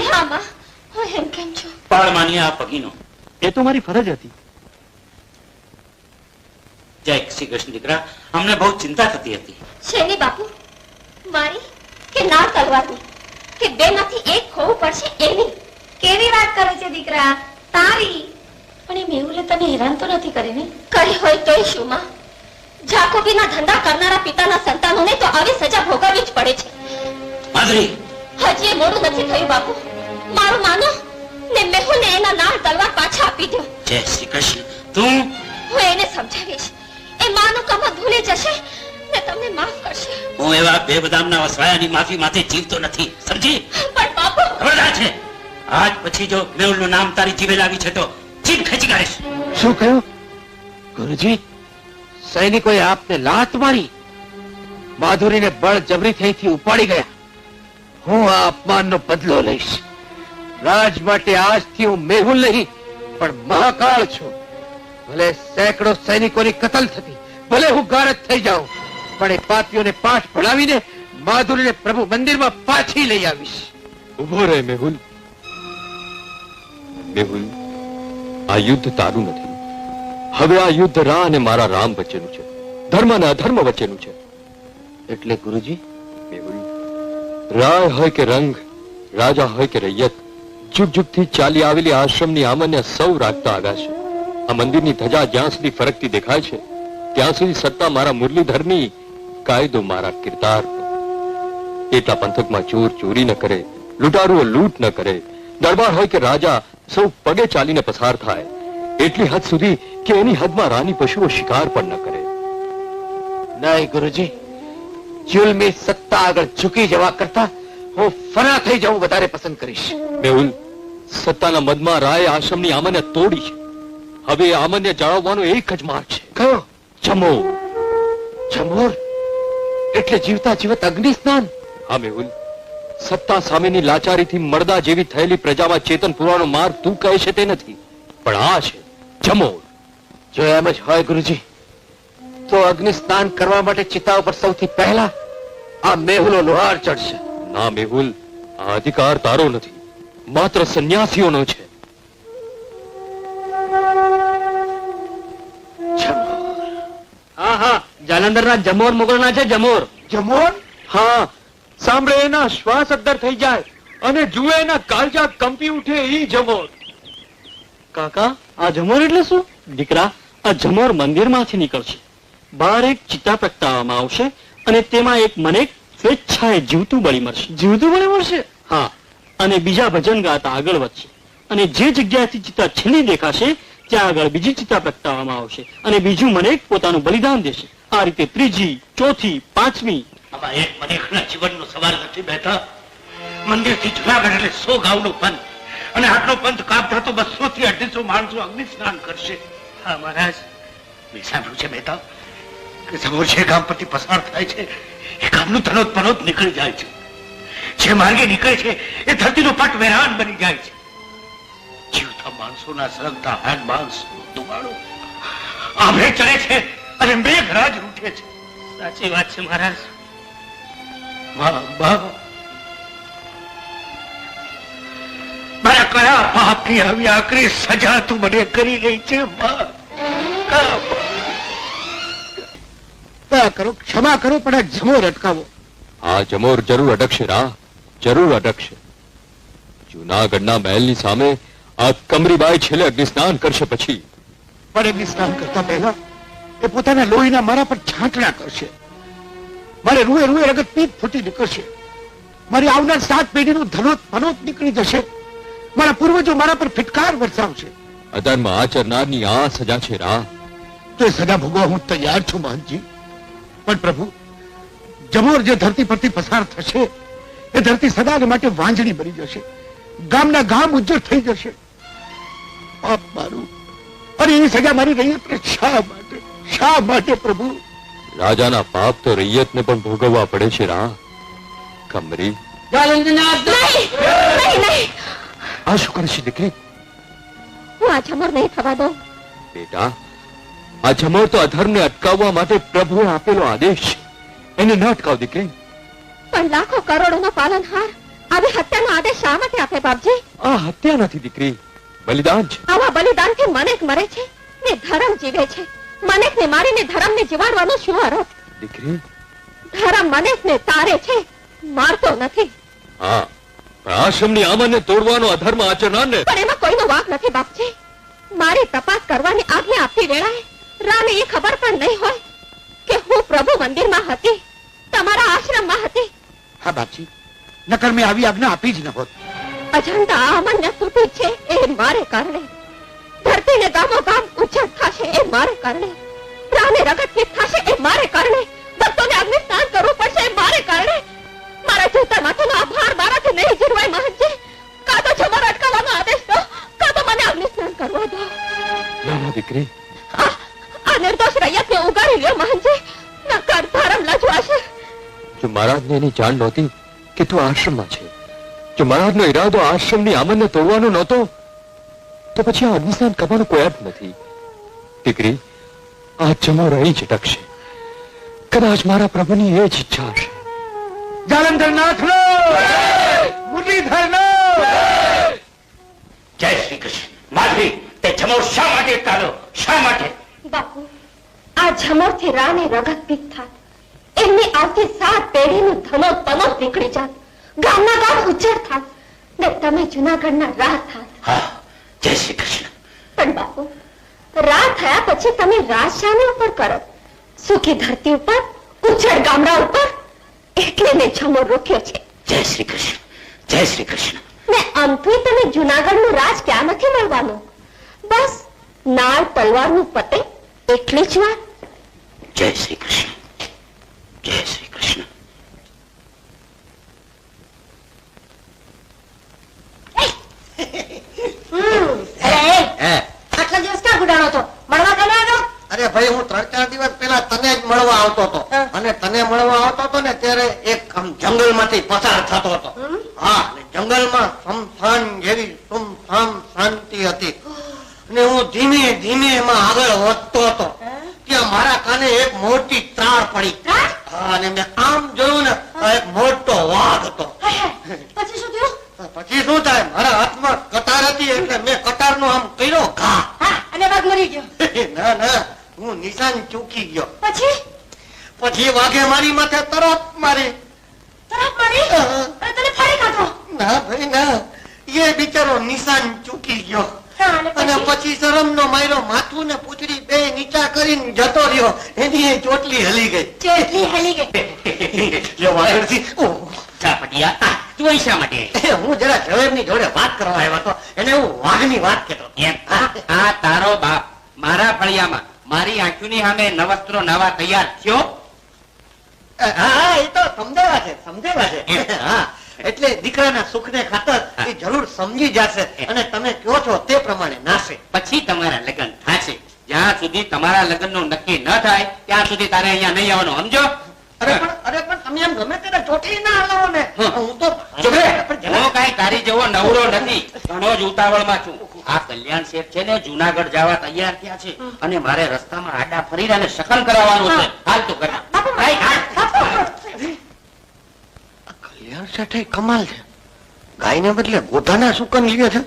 હા માં, હું એમ કેમ છું? પાળ માની આ પગીનો. એ તો મારી ફરજ હતી. જય શ્રી કૃષ્ણ દીકરા, અમને બહુ ચિંતા થતી હતી. શેની બાપુ? મારી કે ના તલવારની? કે બે માંથી એક ખોવું પડશે એની? કેવી વાત કરે છે દીકરા? તારી. પણ એ મેહુલે તને હેરાન તો નથી કરી ને? કરી હોય તોય શું માં? જાકોબીના ધંધા કરનારા પિતાના સંતાનોને તો આવી સજા ભોગવવી જ પડે છે. માધરી, હજી એ મોડું નથી થયું બાપુ. મારું માનો ને મેહુલને એના નાળ તલવાર પાછા આપી દો. જય શ્રી કૃષ્ણ. તું? હું એને સમજાવીશ. એ માનું કામ ભૂલી જશે ને તમને માફ કરશે. હું એવા બે બદામના વસવાયાની માફી માથે જીવતો નથી, સમજી? પણ બાપુ, ખબરદાર છે, આજ પછી જો મેહુલનું નામ તારી જીભે લાવી છે તો જીભ ખેંચી કાઢીશ. શું કહ્યું ગુરુજી? સૈનિકોએ આપને લાત મારી, માધુરીને બળજબરીથી અહીંથી ઉપાડી ગયા. હું આ અપમાનનો બદલો લઈશ. રાજ માટે આજથી હું મેહુલ નહીં પણ મહાકાળ છું. ભલે સેંકડો સૈનિકોની કતલ થતી, ભલે હું ગારદ થઈ જાઉં, પણ એ પાપીઓને પાઠ ભણાવીને માધુરીને પ્રભુ મંદિરમાં પાછી લઈ આવીશ. ઉભો રહે મેહુલ. મેહુલ, આ યુદ્ધ તારું નથી. હવે આ યુદ્ધ રા અને મારા રામ વચ્ચેનું છે, ધર્મ અને અધર્મ વચ્ચેનું છે. એટલે ગુરુજી? મેહુલ, રાય હોય કે રંગ, રાજા હોય કે રૈયત, જુગ જુગથી ચાલી આવેલી આશ્રમની આમન્ય સૌ રાખતા આવ્યા છે. આ મંદિરની ધજા જ્યાં સુધી ફરકતી દેખાય છે ત્યાં સુધી સત્તા મારા મુરલીધરની, કાયદો મારા કિરદાર. એટલા પંથકમાં ચોર ચોરી ન કરે, લૂંટારુઓ લૂંટ ન કરે, દરબાર હોય કે રાજા સૌ પગે ચાલીને પસાર થાય. એટલી હદ સુધી કે એની હદમાં રાની પશુઓ શિકાર પણ ન કરે. નહીં ગુરુજી, જુલ્મી સત્તા આગળ ઝૂકી જવા કરતા હું ફના થઈ જવું વધારે પસંદ કરીશ. મેહુલ, સત્તાના મદમાં રાય આશ્રમની આમન્ય તોડી છે. હવે આમન્ય જાળવવાનો એક જ માર્ગ છે. કયો? જમો. જમોર એટલે જીવતા જીવત અગ્નિ સ્નાન? હા મેહુલ, સત્તા સામેની લાચારીથી મળદા જેવી થયેલી પ્રજામાં ચેતન પૂરવાનો માર્ગ તું કહે છે તે નથી, પણ આ છે જમોર. જો એમ જ હોય ગુરુજી, તો અગ્નિ સ્નાન કરવા માટે ચિતા ઉપર સૌથી પહેલા આ મેહુલો લોહાર ચડશે. ના મેહુલ, આ અધિકાર તારો નથી, માત્ર સંન્યાસીઓનો છે. હા હા, જાલંધરના જમોર મોગલના છે. જમોર? જમોર? હા, સાંભળે એના શ્વાસ અદ્દર થઈ જાય અને જુએ એના કાળજા કંપી ઉઠે એ જમોર. કાકા, આ જમોર એટલે શું? દીકરા, આ જમોર મંદિરમાંથી નીકળશે. બહાર એક ચિતા પ્રગટાવવામાં આવશે અને તેમાં એક મને સ્વેચ્છાએ જીવતું બળી મળશે. જીવતું બળી મળશે? હા, અને બીજા ભજન ગાતા આગળ વધશે અને જે જગ્યાએથી ચિતા છેલ્લી દેખાશે ત્યાં આગળ બીજી ચિતા પ્રગટાવવામાં આવશે અને બીજું મને પોતાનું બલિદાન દેશે. આ રીતે ત્રીજી, ચોથી, પાંચમી. આમાં એક મનેખના જીવનનો સવાલ નથી બેટા. મંદિરથી જુનાગઢ એટલે 100 ગામનો પંથ, અને આટલો પંથ કાપતા તો 200 થી 250 માણસો અગ્નિ સ્નાન કરશે. હા મહારાજ, મેં સાંભળ્યું છે બેટા કે જમોર જે ગામ પરથી પસાર થાય છે એ ગામનું તનોત પનોત નીકળી જાય છે. જે માર્ગે નીકળે છે એ ધરતીનો પટ વેરાન બની જાય છે. જીવતા માણસોના સળગતા હાથ માણસ ધુમાડો આંભળે ચડે છે અને મેઘરાજ રૂઠે છે. સાચી વાત છે મહારાજ. મારા કયા પાપની આવી આકરી સજા તું મને કરી રહી છે? કરો, ક્ષમા કરો, પણ આ જમોર અટકાવો. આ જમોર જરૂર અટકશે રા, જરૂર અટકશે. જૂનાગઢના મહેલની સામે આ કમરીબાઈ છેલ્લે અગ્નિ સ્નાન કરશે પછી. પણ અગ્નિ સ્નાન કરતા પહેલા એ પોતાના લોહીના મારા પર છાંટણા કરશે. મારે રૂએ રૂએ રગત પીત ફૂટી નીકળશે. મારી આવનાર 7 પેઢીનું ધનોત પનોત નીકળી જશે. મારા પૂર્વજો મારા પર ફિટકાર વરસાવશે. અધર્મ આચરનારની આ સજા છે રા. તો એ સજા ભોગવા હું તૈયાર છું મહંતજી. પણ પ્રભુ, જમોર જે ધરતી પરથી પસાર થશે એ ધરતી સદાને માટે વાંજણી બની જશે. ગામના ગામ ઉજ્જળ થઈ જશે. પાપ મારું અને એની સજા મારી રૈયતને શા માટે? શા માટે પ્રભુ? રાજાના પાપ તો રૈયતને પણ ભોગવવા પડે છે રા. કમરી, આ શું કરે છે દીકરી? હું આ જમોર નહીં થવા દઉં. બેટા, આ જમોર તો અધર્મને અટકાવવા માટે પ્રભુએ આપેલો આદેશ છે. એને ન અટકાવ દીકરી. પણ લાખો કરોડોનો પાલનહાર આવી હત્યાનો આદેશ શા માટે આપે બાપજી? આ હત્યા નથી દીકરી, બલિદાન છે. આવા બલિદાનથી મનેક મરે છે ને ધર્મ જીવે છે. મનેકને મારીને ધર્મને જીવાડવાનો શું અર્થ? દીકરી, ધર્મ મનેકને તારે છે, મારતો નથી. હા, પણ આશ્રમની આમાને તોડવાનો અધર્મ આચરનારને પણ એમાં કોઈનો વાંક નથી બાપજી. મારી તપાસ કરવાની આજ્ઞા આપતી વેળાએ રાને એ ખબર પણ નહીં હોય કે હું પ્રભુ મંદિરમાં હતી, તમારા આશ્રમમાં હતી. હા બાપજી, નકર મેં આવી આજ્ઞા આપી જ ન હોત. અજંતા અમન્ય તૂટી છે એ મારે કારણે. ધરતીને ગામો ગામ ઉછળ થશે એ મારે કારણે. રાને રગતપીત થશે એ મારે કારણે. ભક્તોને અગ્નિ સ્નાન કરવું પડશે એ મારે કારણે. મારા જીવતા માથાનો આભાર મારાથી નહીં જીરવાય મહંતજી. કાં તો જમર અટકાવવાનો આદેશ દો, કાં તો મને અગ્નિ સ્નાન કરવા દો. ના ના દીકરી, આ નિર્દોષ રૈયતને ઉગાડી લ્યો મહંતજી, નકર ધર્મ લજવાશે. જો મહારાજને એની જાણ નહોતી કે તું આશ્રમમાં છે, જો મહારાજનો ઈરાદો આશ્રમની આમનને તોડવાનો નહોતો, તો પછી આ અગ્નિસ્નાન કરવાનો કોઈ અર્થ નથી. દીકરી, આ જમો રહી જ ટકશે. કદાચ મારા પ્રભુની એ જ ઈચ્છા હશે. જાલંધરનાથનો મુરલીધરનો જય શ્રી કૃષ્ણ. માધવી, તે જમોર શા માટે કાઢો? શા માટે? બાપુ, આ ઝમરથી રાની રગતપીત થાત, એમની આવતી 7 પેઢીનું ધનો તનો નીકળી જાત, ગામના ગામ ઉજ્જડ થાત ને તમે જૂનાગઢના રાહ થાત. હા, જય શ્રી કૃષ્ણ. પણ બાપુ, રાહ થયા પછી તમે રાજ શાની ઉપર કરો? સુખી ધરતી ઉપર, ઉજ્જડ ગામડા ઉપર. એટલે મેં ઝમર રોક્યો છે. જય શ્રી કૃષ્ણ, જય શ્રી કૃષ્ણ. ને આમથી તમે જૂનાગઢનું રાજ ક્યાં નથી મળવાનું? બસ નાળ તલવારનું પતે એટલી જ વાત. જય શ્રી કૃષ્ણ, જય શ્રી કૃષ્ણ. આટલા દિવસ ક્યાં ગુડાણો હતો? મળવા કેમ આવ્યો? અરે ભાઈ, હું 3-4 દિવસ પહેલા તને જ મળવા આવતો હતો. અને તને મળવા આવતો હતો ને ત્યારે એક આમ જંગલમાંથી પસાર થતો હતો. હા, અને જંગલમાં સમથાન જેવી સુમસામ શાંતિ હતી. અને હું ધીમે ધીમે એમાં આગળ વધતો હતો. ત્યાં મારા કાને એક મોટી ત્રાળ પડી. હા, અને મેં આમ જોયું ને, આ એક મોટો વાઘ હતો. પછી શું થયું? પછી શું થાય, મારા હાથમાં કટાર હતી એટલે મેં કટારનો આમ કર્યો ઘા. અને વાઘ મરી ગયો. ના ના, હું નિશાન ચૂકી ગયો. પછી વાઘે મારી માથે તરત મારી. તરત મારી અને તને ફાડી કાઢો. ના ભાઈ ના, એ બિચારો નિશાન ચૂકી ગયો. અને પછી શરમનો માર્યો, માથું ને પૂંછડી બે નીચા કરીને જતો રહ્યો. એની એ ચોટલી હલી ગઈ. ચેટલી હલી ગઈ. લ્યો વાઘરજી. ઓહ, ચાપટિયા, તું અહીં શા માટે? હું જરા ઝવેરની જોડે વાત કરવા આવ્યો હતો. એને હું વાઘની વાત કહેતો. એમ? આ તારો બાપ મારા ફળિયામાં મારી આંખોની સામે નવસ્ત્રો નવા તૈયાર થયો. હા, એ તો સમજાવ્યા છે. હા, એટલે દીકરાના સુખને ખાતર એ જરૂર સમજી જશે અને તમે કહો છો તે પ્રમાણે નાશે. પછી તમારા લગ્ન થશે. જ્યાં સુધી તમારા લગ્નનું નક્કી ન થાય ત્યાં સુધી તારે અહીંયા નહીં આવવાનું, સમજો? અરે પણ તમે એમ ગમે ત્યારે ચોટલી ના હલાવો ને. હું તો ચૂપ રહે. હું કાંઈ તારી જેવો નવરો નથી, ઘણો જ ઉતાવળમાં છું. આ કલ્યાણ શેઠ છે ને જૂનાગઢ જવા તૈયાર થયા છે અને મારે રસ્તામાં આડા ફરીને એને શકન કરાવવાનું છે. હાલ તું કર. કલ્યાણ શેઠે કમાલ છે, ગાયને બદલે ગોધાના સુકન લીધે છે.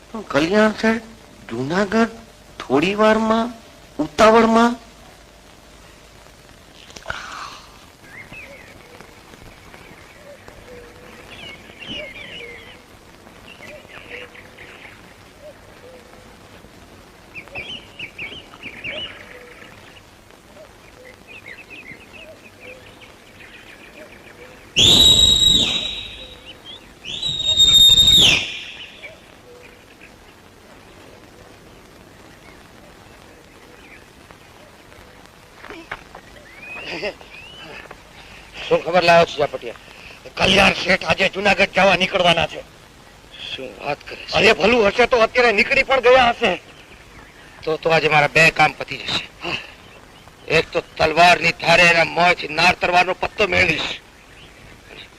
પણ કલ્યાણ શેઠ જૂનાગઢ થોડી વારમાં ઉતાવળમાં. શું ખબર લાવ્યો છે ચાપટિયા? કલ્યાણ શેઠ આજે જૂનાગઢ જવા નીકળવાના છે. શું વાત કરે છે? અરે ભલું હશે તો અત્યારે નીકળી પણ ગયા હશે. તો આજે મારા 2 કામ પતી જશે. એક તો તલવારની ધારે એના મોંથી નાર તરવાનો પત્તો મેળવીશ,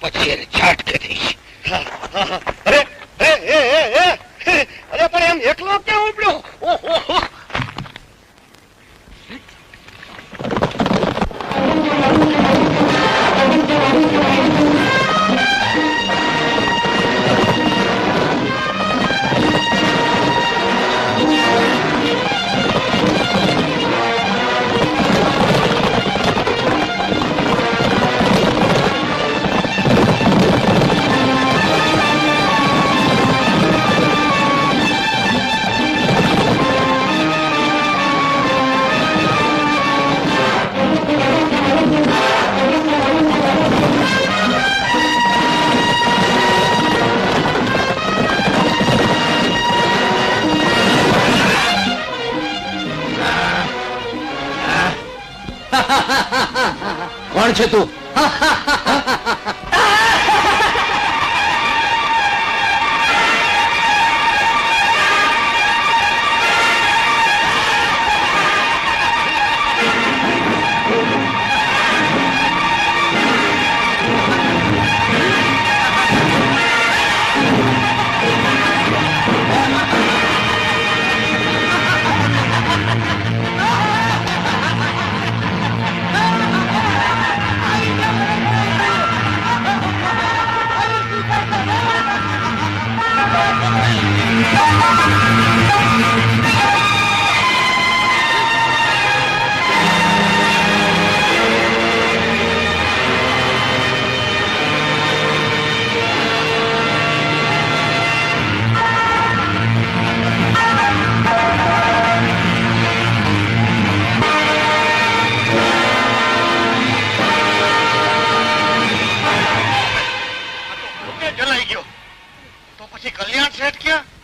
પછી એને ઝાટકે દઈશ. અરે પણ એમ એકલો ક્યાં ઉપડ્યો? ઓહો, કોણ છે તું? જલાઈ ગયો તો પછી કલ્યાણ શેઠ ક્યાં?